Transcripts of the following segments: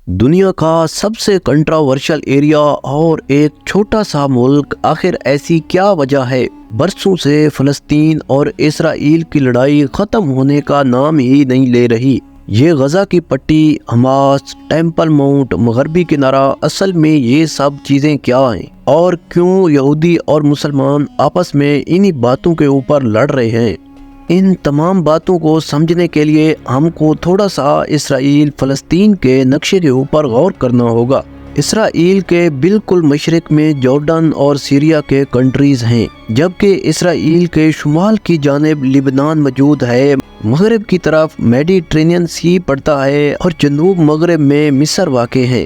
دنیا کا سب سے کنٹراورشل ایریا اور ایک چھوٹا سا ملک، آخر ایسی کیا وجہ ہے؟ برسوں سے فلسطین اور اسرائیل کی لڑائی ختم ہونے کا نام ہی نہیں لے رہی۔ یہ غزہ کی پٹی، حماس، ٹیمپل ماؤنٹ، مغربی کنارہ، اصل میں یہ سب چیزیں کیا ہیں؟ اور کیوں یہودی اور مسلمان آپس میں انہی باتوں کے اوپر لڑ رہے ہیں؟ ان تمام باتوں کو سمجھنے کے لیے ہم کو تھوڑا سا اسرائیل فلسطین کے نقشے کے اوپر غور کرنا ہوگا۔ اسرائیل کے بالکل مشرق میں جارڈن اور سیریا کے کنٹریز ہیں، جبکہ اسرائیل کے شمال کی جانب لبنان موجود ہے، مغرب کی طرف میڈیٹرینین سی پڑتا ہے اور جنوب مغرب میں مصر واقع ہے۔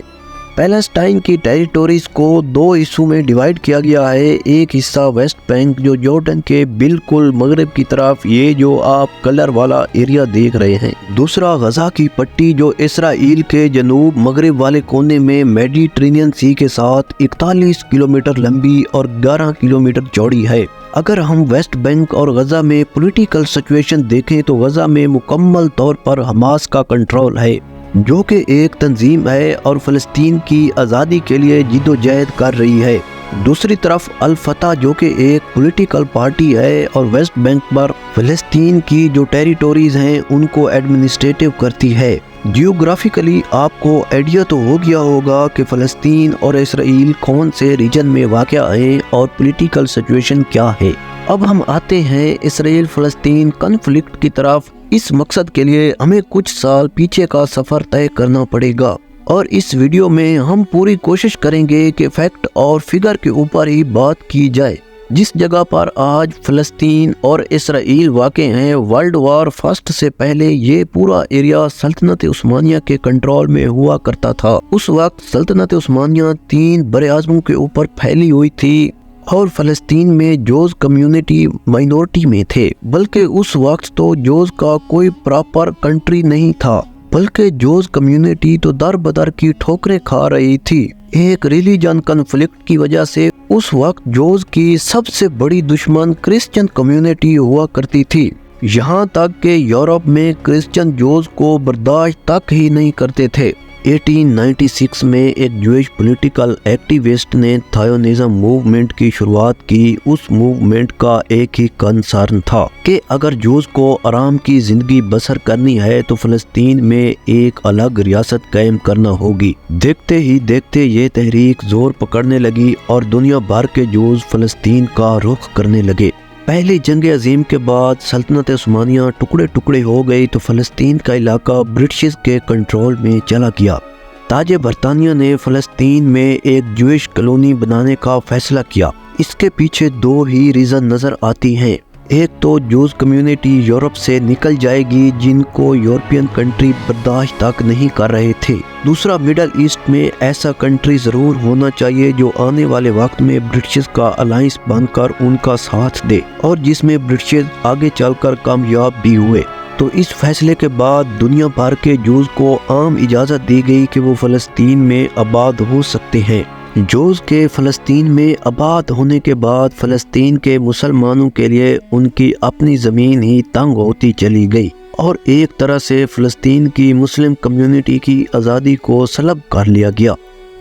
پیلسٹائن کی ٹیریٹوریز کو دو حصوں میں ڈیوائیڈ کیا گیا ہے۔ ایک حصہ ویسٹ بینک جو جارڈن کے بالکل مغرب کی طرف، یہ جو آپ کلر والا ایریا دیکھ رہے ہیں۔ دوسرا غزہ کی پٹی جو اسرائیل کے جنوب مغرب والے کونے میں میڈیٹرینین سی کے ساتھ 41 کلومیٹر لمبی اور 11 کلومیٹر چوڑی ہے۔ اگر ہم ویسٹ بینک اور غزہ میں پولیٹیکل سچویشن دیکھیں تو غزہ میں مکمل طور پر حماس کا کنٹرول ہے، جو کہ ایک تنظیم ہے اور فلسطین کی آزادی کے لیے جدوجہد کر رہی ہے۔ دوسری طرف الفتح جو کہ ایک پولیٹیکل پارٹی ہے اور ویسٹ بینک پر فلسطین کی جو ٹیریٹوریز ہیں ان کو ایڈمنسٹریٹو کرتی ہے۔ جیوگرافیکلی آپ کو آئیڈیا تو ہو گیا ہوگا کہ فلسطین اور اسرائیل کون سے ریجن میں واقع ہیں اور پولیٹیکل سچویشن کیا ہے۔ اب ہم آتے ہیں اسرائیل فلسطین کنفلکٹ کی طرف۔ اس مقصد کے لیے ہمیں کچھ سال پیچھے کا سفر طے کرنا پڑے گا، اور اس ویڈیو میں ہم پوری کوشش کریں گے کہ فیکٹ اور فگر کے اوپر ہی بات کی جائے۔ جس جگہ پر آج فلسطین اور اسرائیل واقع ہیں، ورلڈ وار فرسٹ سے پہلے یہ پورا ایریا سلطنت عثمانیہ کے کنٹرول میں ہوا کرتا تھا۔ اس وقت سلطنت عثمانیہ 3 براعظموں کے اوپر پھیلی ہوئی تھی اور فلسطین میں جوز کمیونٹی مائنورٹی میں تھے، بلکہ اس وقت تو جوز کا کوئی پراپر کنٹری نہیں تھا، بلکہ جوز کمیونٹی تو در بدر کی ٹھوکریں کھا رہی تھی۔ ایک ریلیجن کنفلکٹ کی وجہ سے اس وقت جوز کی سب سے بڑی دشمن کرسچن کمیونٹی ہوا کرتی تھی، یہاں تک کہ یورپ میں کرسچن جوز کو برداشت تک ہی نہیں کرتے تھے۔ 1896 میں ایک جوئش پولیٹیکل ایکٹیوسٹ نے تھائونزم موومنٹ کی شروعات کی۔ اس موومنٹ کا ایک ہی کنسرن تھا کہ اگر جوز کو آرام کی زندگی بسر کرنی ہے تو فلسطین میں ایک الگ ریاست قائم کرنا ہوگی۔ دیکھتے ہی دیکھتے یہ تحریک زور پکڑنے لگی اور دنیا بھر کے جوز فلسطین کا رخ کرنے لگے۔ پہلی جنگ عظیم کے بعد سلطنت عثمانیہ ٹکڑے ٹکڑے ہو گئی تو فلسطین کا علاقہ برٹش کے کنٹرول میں چلا گیا۔ تاج برطانیہ نے فلسطین میں ایک جوئش کالونی بنانے کا فیصلہ کیا۔ اس کے پیچھے 2 ہی ریزن نظر آتی ہیں۔ ایک تو جوز کمیونٹی یورپ سے نکل جائے گی، جن کو یورپین کنٹری برداشت تک نہیں کر رہے تھے۔ دوسرا، مڈل ایسٹ میں ایسا کنٹری ضرور ہونا چاہیے جو آنے والے وقت میں برٹش کا الائنس بن کر ان کا ساتھ دے، اور جس میں برٹش آگے چل کر کامیاب بھی ہوئے۔ تو اس فیصلے کے بعد دنیا بھر کے جوز کو عام اجازت دی گئی کہ وہ فلسطین میں آباد ہو سکتے ہیں۔ جوز کے فلسطین میں آباد ہونے کے بعد فلسطین کے مسلمانوں کے لیے ان کی اپنی زمین ہی تنگ ہوتی چلی گئی، اور ایک طرح سے فلسطین کی مسلم کمیونٹی کی آزادی کو سلب کر لیا گیا۔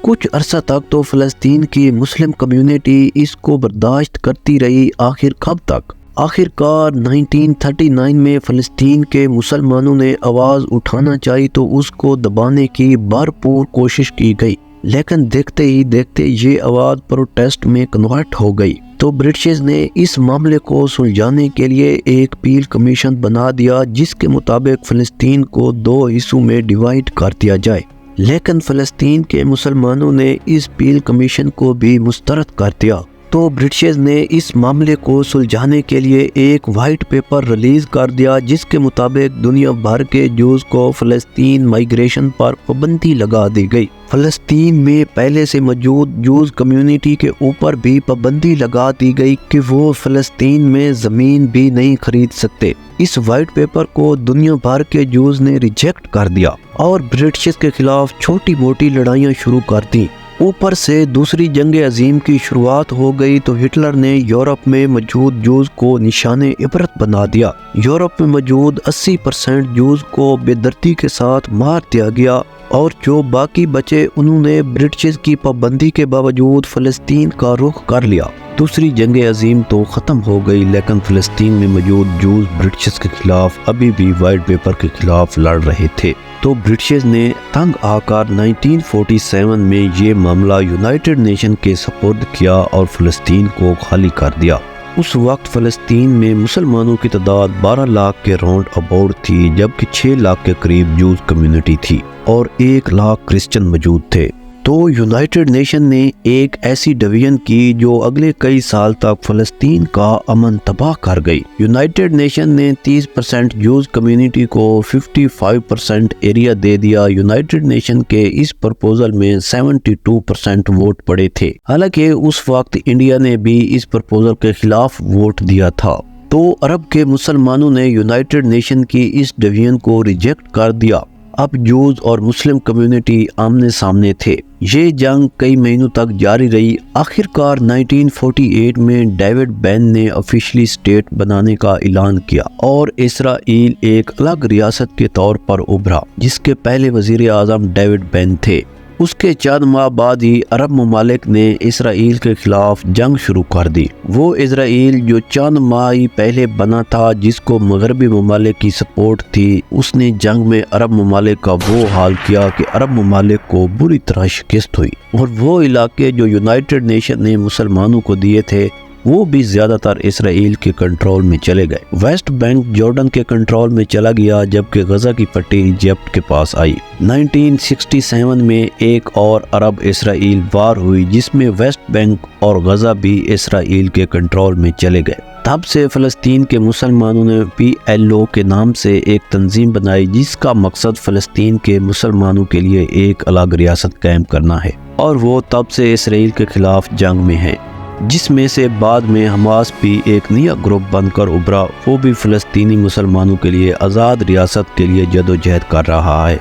کچھ عرصہ تک تو فلسطین کی مسلم کمیونٹی اس کو برداشت کرتی رہی، آخر کب تک؟ آخر کار 1939 میں فلسطین کے مسلمانوں نے آواز اٹھانا چاہی تو اس کو دبانے کی بھرپور کوشش کی گئی، لیکن دیکھتے ہی دیکھتے یہ آواز پروٹیسٹ میں کنورٹ ہو گئی۔ تو برٹش نے اس معاملے کو سلجھانے کے لیے ایک پیل کمیشن بنا دیا، جس کے مطابق فلسطین کو 2 حصوں میں ڈیوائیڈ کر دیا جائے، لیکن فلسطین کے مسلمانوں نے اس پیل کمیشن کو بھی مسترد کر دیا۔ تو برٹش نے اس معاملے کو سلجھانے کے لیے ایک وائٹ پیپر ریلیز کر دیا، جس کے مطابق دنیا بھر کے جوز کو فلسطین مائیگریشن پر پابندی لگا دی گئی۔ فلسطین میں پہلے سے موجود جوز کمیونٹی کے اوپر بھی پابندی لگا دی گئی کہ وہ فلسطین میں زمین بھی نہیں خرید سکتے۔ اس وائٹ پیپر کو دنیا بھر کے جوز نے ریجیکٹ کر دیا اور برٹش کے خلاف چھوٹی موٹی لڑائیاں شروع کر دیں۔ اوپر سے دوسری جنگ عظیم کی شروعات ہو گئی تو ہٹلر نے یورپ میں موجود جوز کو نشان عبرت بنا دیا۔ یورپ میں موجود 80% جوز کو بے دردی کے ساتھ مار دیا گیا اور جو باقی بچے انہوں نے برٹش کی پابندی کے باوجود فلسطین کا رخ کر لیا۔ دوسری جنگ عظیم تو ختم ہو گئی، لیکن فلسطین میں موجود جوز برٹش کے خلاف ابھی بھی وائٹ پیپر کے خلاف لڑ رہے تھے۔ تو برٹش نے تنگ آ کر 1947 میں یہ معاملہ یونائٹڈ نیشن کے سپرد کیا اور فلسطین کو خالی کر دیا۔ اس وقت فلسطین میں مسلمانوں کی تعداد 12 لاکھ کے راؤنڈ اباؤٹ تھی، جبکہ 6 لاکھ کے قریب جوز کمیونٹی تھی اور 1 لاکھ کرسچن موجود تھے۔ تو یونائٹڈ نیشن نے ایک ایسی ڈویژن کی جو اگلے کئی سال تک فلسطین کا امن تباہ کر گئی۔ یونائٹڈ نیشن نے 30% جوز کمیونٹی کو 55% ایریا دے دیا۔ یونائٹڈ نیشن کے اس پرپوزل میں 72% ووٹ پڑے تھے، حالانکہ اس وقت انڈیا نے بھی اس پرپوزل کے خلاف ووٹ دیا تھا۔ تو عرب کے مسلمانوں نے یونائٹڈ نیشن کی اس ڈویژن کو ریجیکٹ کر دیا۔ اب جوز اور مسلم کمیونٹی آمنے سامنے تھے۔ یہ جنگ کئی مہینوں تک جاری رہی۔ آخر کار 1948 میں ڈیوڈ بین نے آفیشلی اسٹیٹ بنانے کا اعلان کیا اور اسرائیل ایک الگ ریاست کے طور پر ابھرا، جس کے پہلے وزیر اعظم ڈیوڈ بین تھے۔ اس کے چند ماہ بعد ہی عرب ممالک نے اسرائیل کے خلاف جنگ شروع کر دی۔ وہ اسرائیل جو چند ماہ ہی پہلے بنا تھا، جس کو مغربی ممالک کی سپورٹ تھی، اس نے جنگ میں عرب ممالک کا وہ حال کیا کہ عرب ممالک کو بری طرح شکست ہوئی، اور وہ علاقے جو یونائٹڈ نیشن نے مسلمانوں کو دیے تھے وہ بھی زیادہ تر اسرائیل کے کنٹرول میں چلے گئے۔ ویسٹ بینک جارڈن کے کنٹرول میں چلا گیا، جبکہ غزہ کی پٹی ایجپٹ کے پاس آئی۔ 1967 میں ایک اور عرب اسرائیل وار ہوئی، جس میں ویسٹ بینک اور غزہ بھی اسرائیل کے کنٹرول میں چلے گئے۔ تب سے فلسطین کے مسلمانوں نے PLO کے نام سے ایک تنظیم بنائی، جس کا مقصد فلسطین کے مسلمانوں کے لیے ایک الگ ریاست قائم کرنا ہے، اور وہ تب سے اسرائیل کے خلاف جنگ میں ہیں، جس میں سے بعد میں حماس بھی ایک نیا گروپ بن کر ابھرا۔ وہ بھی فلسطینی مسلمانوں کے لیے آزاد ریاست کے لیے جدوجہد کر رہا ہے۔